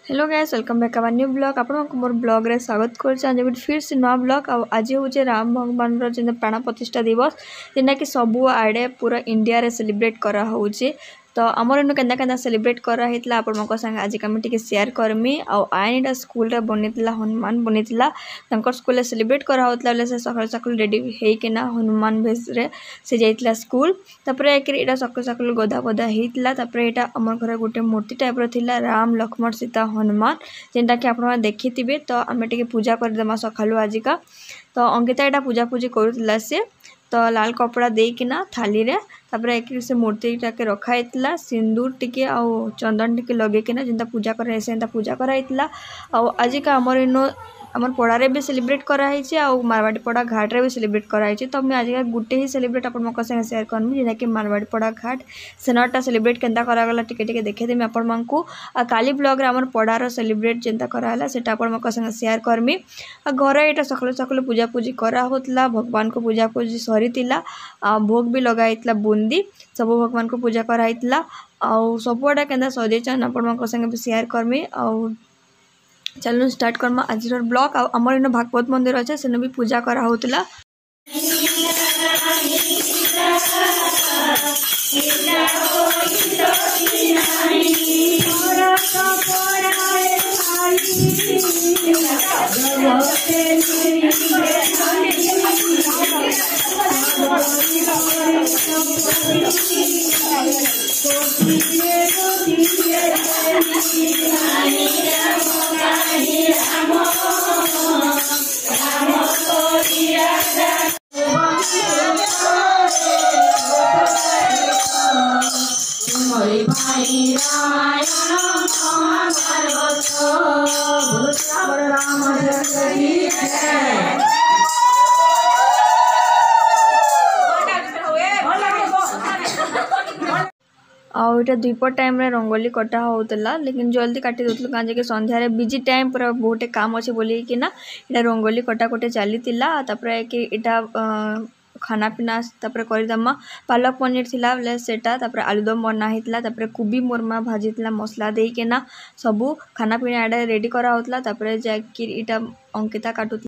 Hello guys, welcome back our new blog. आपण मोर blog रे स्वागत करछ। आज फिर से नवा ब्लॉग। आज हूँ राम भगवान रो प्राण प्रतिष्ठा दिवस, जेना कि सबू आड़े पूरा इंडिया रे सेलिब्रेट करा होउचे। तो आमर इन केन्दा सेलिब्रेट करा हेतला आपण मको संग आज कम टिके शेयर करमी। आ आइनटा स्कूल रे बनितला हनुमान बनितला, तंकर स्कूल रे सेलिब्रेट करा होतला ले से सकाळ सकाळ रेडी हे केना हनुमान भेस रे से जाइतला स्कूल। तापरे एक एटा सकाळ सकाळ गोदा गोदा हेतला। तापरे एटा हमर घर गोटे मूर्ति टाइप रो थिला, राम लक्ष्मण सीता हनुमान, जेनटा कि आपण देखिथिबे। तो आमे टिके पूजा कर देमा सकाळु आजिका। तो अंकिता एटा पूजा पूजी करूतला से, तो लाल कपड़ा देकिना थाली रे तापर एक से मूर्ति टाके रखा हेतला। सिंदूर टिके आ चंदन टिके लगे किना जेंता पूजा करे सेंता पूजा करा हेतला। आ आजिका हमर इनो हमर पड़ारे भी सेलिब्रेट करा हेछि आ मारवाड़ी पड़ा घाट रे भी सेलिब्रेट करा हेछि। तो मैं आजिका गुटे ही सेलिब्रेट अपन मको संगे शेयर करमी, जेना कि मारवाड़ी पड़ा घाट सेनाटा सेलिब्रेट केनता करा गला टिके टिके देखे देमी अपन मानकू। आ काली ब्लॉग रे हमर पड़ारो सेलिब्रेट जेंता करा हला सेटा अपन मको संगे शेयर करमी। आ घरे एटा सकल सकल पूजा पूजी करा होतला, भगवान को पूजा पूजी सरीतिला। आ भोग भी लगा हेतला, बूंदी सब भगवान को पूजा करा हेतला। आ सबुआडा केनता सजेचन अपन मको संगे भी शेयर करमी। आ चलो स्टार्ट करमा आज ब्लॉग। आमर इन भागवत मंदिर अच्छे सेन भी पूजा करा होतला। आउटा द्वीपर टाइम रे रंगोली कटा होतला, लेकिन जल्दी काटी दोतलु काजे के संध्या रे बिजी टाइम पूरा बहुते काम अच्छे बोली कि ना इटा रंगोली कटा कोटे चलीतिला। तापरे कि इटा खाना पीना तापरे करदमा पालक पनीर थिला बोले सेटा, तापरे आलूदम बना हेतला, तापरे कुबी मोरमा भाजितला मसला देई के ना सबू खाना पीना आडे रेडी करा होतला। तापरे जाकि इटा अंकिता काटुतला,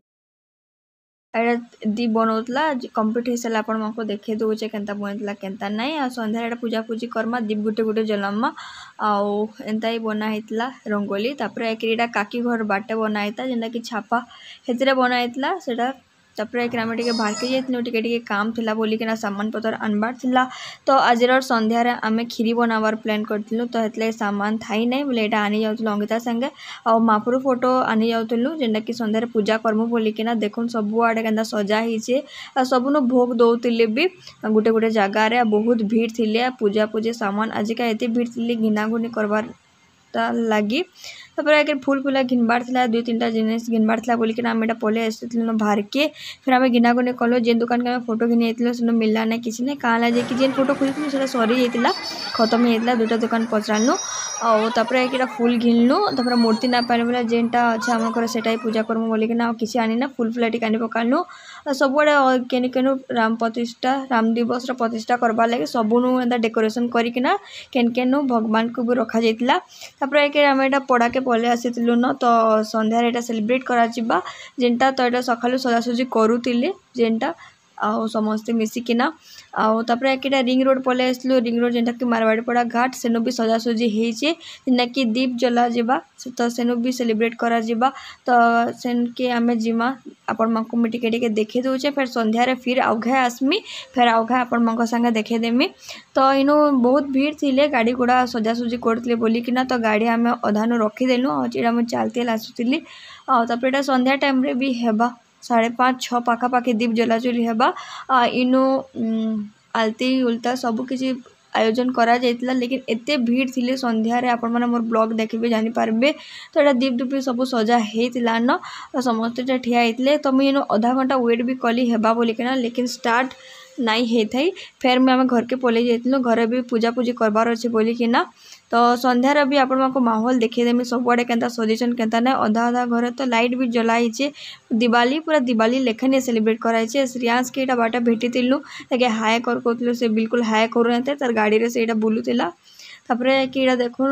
एटा दी बनौतला कंप्लीट हो सारा आपण मको देखे दउचे केनता बनतला केनता नहीं। आ संध्या एटा पूजा पूजी करमा, दीप गुटे गुटे जलामा आउ एंता ही बना हेतला रंगोली। तापरे एक एटा काकी घर बाटे बना हेता, जेंता कि छापा हेतरे बना हेतला सेटा। तापरे एक आमे टिके बाहर के जेतनु टिके टिके काम थिला बोली कि ना सामान पतर अनबार थिला। तो आजर संध्या रे आमे खीरी बनावार प्लान करथिलु। तो हेतले सामान थाई नहीं बोले एटा आनी जाउतलु अंकिता संगे आ मापुर फोटो आनी जाउतलु, जेंता कि संध्या रे पूजा करमु बोली कि ना देखुन सबु आडे केनता सजा हिचे। आ सबुनो भोग दउतिले भी गुटे गुटे जगह रे बहुत भीड़ थिले। पूजा पूजे सामान आजिका एते भीड़ थिले घिना गुनी करबार लगी। तापर एक फूल फूला घिनबार थिला, दुई तीनटा जिनिस घिनबार थिला बोली कि आम एटा पले आसिथिलु बाहर के। फिर आम घिना गुनी कलो, जेन दुकान के फोटो घिनी आइथिलु सेनो मिलला ना किछि नै। काला जे कि जेन फोटो खोजिथिलु सेटा सरी जाइतिला, खत्म हेतला। दुटा दुकान पचरालु आ तापर एक फूल घिनलु। तापर मूर्ति ना पाइले बोले जेनटा अच्छा हम घर सेटा ही पूजा करमु बोली कि ना किछि आनी ना फूल फुलाटी कानी पकालु। सबुआडे केनु केनु राम प्रतिष्ठा राम दिवस रा प्रतिष्ठा करबा लागे सबुनु एंदा डेकोरेशन करी कि ना केन केनु भगवान को भी रखा जाइतिला। तापर एक आम एटा पड़ा के पले आसिथिलु न। तो संध्या एटा सेलिब्रेट करा जिबा, जेनटा तो एटा सखालु सजासुजी करूतिले जेनटा आउ समस्ते मिसिकिना। आउ तापर एटा रिंग रोड पले आसलु, रिंग रोड जेनटा कि मारवाड़ी पड़ा घाट सेनो भी सजासुजी हेचे, जेना कि दीप जला जिबा। तो सेनो भी सेलिब्रेट करा जिबा। तो सेन के आमे जिमा आपण माको मी टिके टिके देखे दउचे। फिर संध्या रे फिर आउघा आसमी, फिर आउघा आपण माको संगे देखे देमी। तो इनो बहुत भीड़ थिले, गाड़ी गुड़ा सजासुजी करतले बोली कि ना। तो गाड़ी आमे अधानु रखी देलु आ जेडा म चालते आसुतिली। आ तापर एटा संध्या टाइम रे भी हेबा 5:30-6 पाखापाखि दीप जलाजुली हेबा। इनो आलती उल्टा सबु किछि आयोजन करा जाइतिला, लेकिन एते भीड़ थिले संध्या रे आपण माने मोर ब्लॉग देखिबे जानि पारबे। तो एटा दीप दुपी सब सजा हेतिला न, समस्त ठिया हेतले। तो मुझे आधा घंटा वेट भी कली हेबा बोली कि ना, लेकिन स्टार्ट नहीं हे थई। फिर मैं आम घर के पलि जाइतिलु, घरे भी पूजा पूजी करबार अच्छे बोली कि ना। तो संध्यार भी आपण को माहौल देखीदेमी सबुआड़े केनता सजेसन केनता ना। अधा अधा घर तो लाइट भी जलाइछे, दिवाली पूरा दिवाली लेखने सेलिब्रेट कराइछे। श्रेयांश के एटा बाटा भेटितिलु ताके हाय कर कोतलु, से बिल्कुल हाय करू नते, तार गाड़ी रे से एटा बुलुतिला। तापरे कि इटा देखो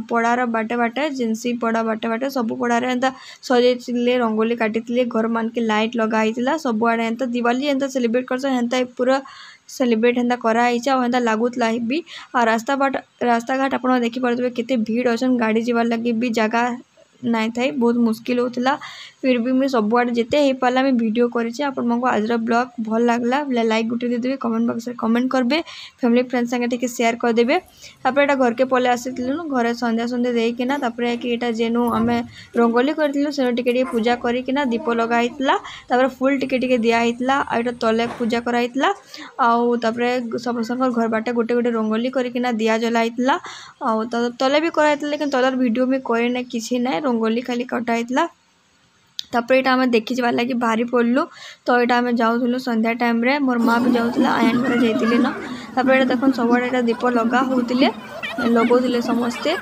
पड़ार बाटे बाटे जिनसी पड़ा बाटे बाटे सब पड़ारे एंता सजे रंगोली काटी घर मान के लाइट लगाई सब आड़े एंता दिवाली एंता सेलिब्रेट कर हेन्ता पूरा सेलिब्रेट हेन्ता कराई हेन्ता लगुला भी आ रास्ता घाट आप देखी पारे केते भीड़ अच्छन गाड़ी जीवार लगे भी जगह नाई थाई बहुत मुश्किल होता फिर भी मुझे सबुआड़े जिते हो पाला मैं वीडियो करें आपको आज ब्लॉग भल लगला बोले लाइक गुटे देदेवे कमेंट बॉक्स में कमेंट करबे फैमिली फ्रेंड संगे टिके शेयर करदेवे तापर एटा घर के पले आसीलु घरे संध्या संध्या देकिना तापर कि एटा जेनु आमे रंगोली करथिलु सेनु टिके पूजा करिकिना दीप लगाइतला तापर फुल टिके दिया हितला आ एटा तले पूजा कराइतला आउ तापर समस्त घर बाटे गोटे गोटे रंगोली करिकिना दिया जलाइतला आउ तले भी कराइतला लेकिन तलर वीडियो में करे ना किछि ना रंगोली खाली कटाइतला तापर यहाँ आम देखी जबार लगी बाहरी पड़लु तो यहाँ आम जाऊँ संध्या टाइम रे मोर माँ भी जाऊला आयन घर जाइए न तापर यहाँ देख सबुआड़े दीप लगा होते लगौले समस्ते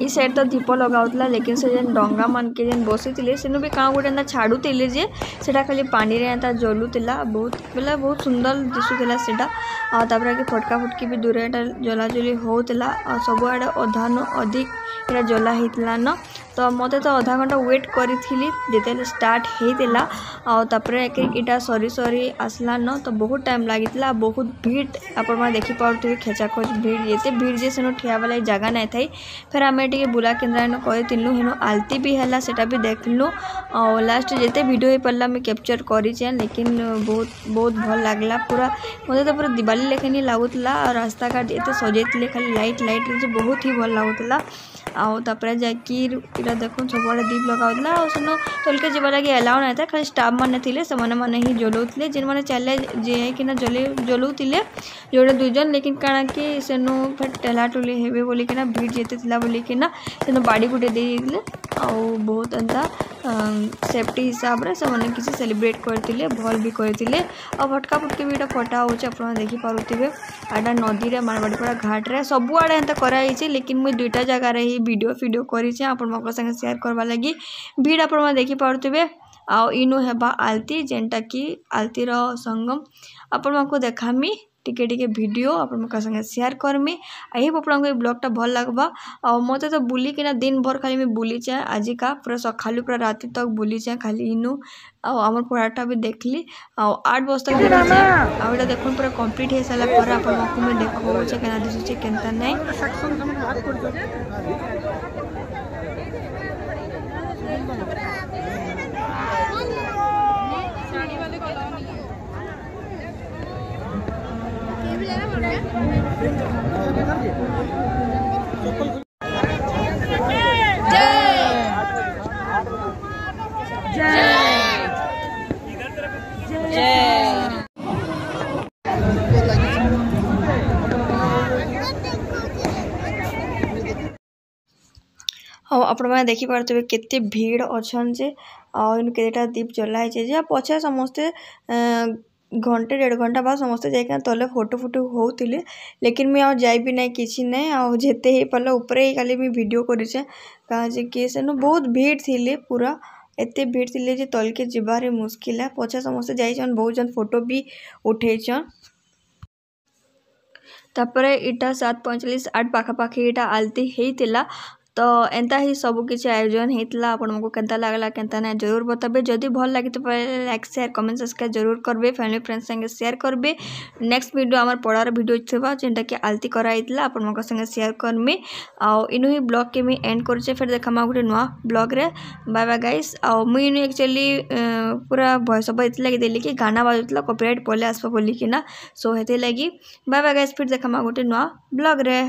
ई साइड तो दीप लगाउतला लेकिन से जेन डंगा मन के जेन बसी थिले सेनु भी काँ गोटे एंता छाड़ुतिले जे सेटा खाली पानी रे एंता जलुतिला बहुत बेला बहुत सुंदर दिसुतिला सेटा आ तापर के फटका फटकी भी दूर एटा जलाजली होतला आ सब आड़े अधान अधिक एटा जला हितला न तो मते तो आधा घंटा वेट करी थिली जेते स्टार्ट हेतिला आ तापर के इटा सरी सरी आसला न तो बहुत टाइम लागितला बहुत भीड़ आपण मा देखि पाउतबे खेचा खोज भीड़ जेते भीड़ जे सेनो ठिया वाला जगह नै थाई फिर आमे टिके बुला केन्द्रायन कहलु हेनो आलती भी है सेटा भी देखलु और लास्ट जेते वीडियो हो पारा मैं कैप्चर करें लेकिन बहुत बहुत भल लगला पूरा मत तो पूरा दिवाली लेखन ही लगुला और रास्ता घाट ये सजाइले खाली लाइट लाइट रे बहुत ही भल लगुला आउे जाकि देखो सबुआड़े दीप लगाऊला और सेन तलके जब लगे एलाउ नहीं था खाली स्टाफ मैंने थे से मैंने ही जलाऊे जिन मैंने चले जाइना जलाऊे जोड़े दुईजन लेकिन काଣା कि सेनु फिर टेला टुली हेबे बोलिकिना भीड़ जेते थिला बोलिकिना सेनु बाड़ी गुटे देइले आ बहुत एंता सेफ्टी हिसाब रे से मैंने किसी सेलिब्रेट करथिले भल भी करथिले आ फटका फटके भी फटा होचे आपण देखि पारुथिबे आडा नदी रे मारवाड़ीपड़ा घाट रे सबुआड़े एंता कराई छे लेकिन मुई दुईटा जगह रे ही वीडियो करी छे आपण मक संगे शेयर करबा लगी भीड़ आपण देखि पारुथिबे आ इनु हेबा आलती जेनटा कि आलती रो संगम आपण मको देखामी टिके टिके वीडियो आपण संगे शेयर करमी आई होप आपको ये ब्लॉगटा भल लगबा और मते तो बुली किना दिन भर खाली मैं बुली चे आज का पूरा सकालू पूरा राति तक बुली चे खाली इनु आमर पढ़ाटा भी देखली आ 8 बजे तक बुली चे आउटा देखो पूरा कंप्लीट हे साला पर आपण मको में देखो छे केना दिसु छे केनता नै आपण मैंने देखी पारे केते भीड़ अच्छन जे केटा दीप जलाए जे पछे समस्ते घंटे 1.5 घंटा बाद समस्ते जाइए तले फोटो फोटो होते लेकिन मैं आज जाई भी नहीं किसी नहीं आते ही पाला ऊपर ही खाली मैं वीडियो करें कहाँ कि सेनु बहुत भीड़ थी पूरा एते भीड़ थी जे तल के जीवार मुश्किल है पछे समस्ते जाइछन बहुत जन फोटो भी उठेछन तापर इटा 7:45 8 पाखापाखि इटा आलती होता तो एंता ही सब किसी आयोजन होता आपको केंता लगला केंता ना जरूर बताबे जदि भल लगी तो लाइक शेयर कमेंट सब्सक्राइब जरूर करबे फैमिली फ्रेंड्स संगे शेयर करबे नेक्स्ट वीडियो आमर पढ़ार वीडियो थबा जेनटा कि आलती कराइतला आपन संगे शेयर करमी आउ इनु ही ब्लॉग के मी एंड करछे फिर देखा गोटे नुआ ब्लॉग रे बाय बाय गाइस आउ मुई इनु एक्चुअली पूरा वॉइस ओवर इतला कि देली कि गाना बाजुतला कॉपीराइट पले आसबा बोली कि ना सो हेते लगी बाय बाय गाइस फिर देखा गोटे नुआ ब्लॉग रे।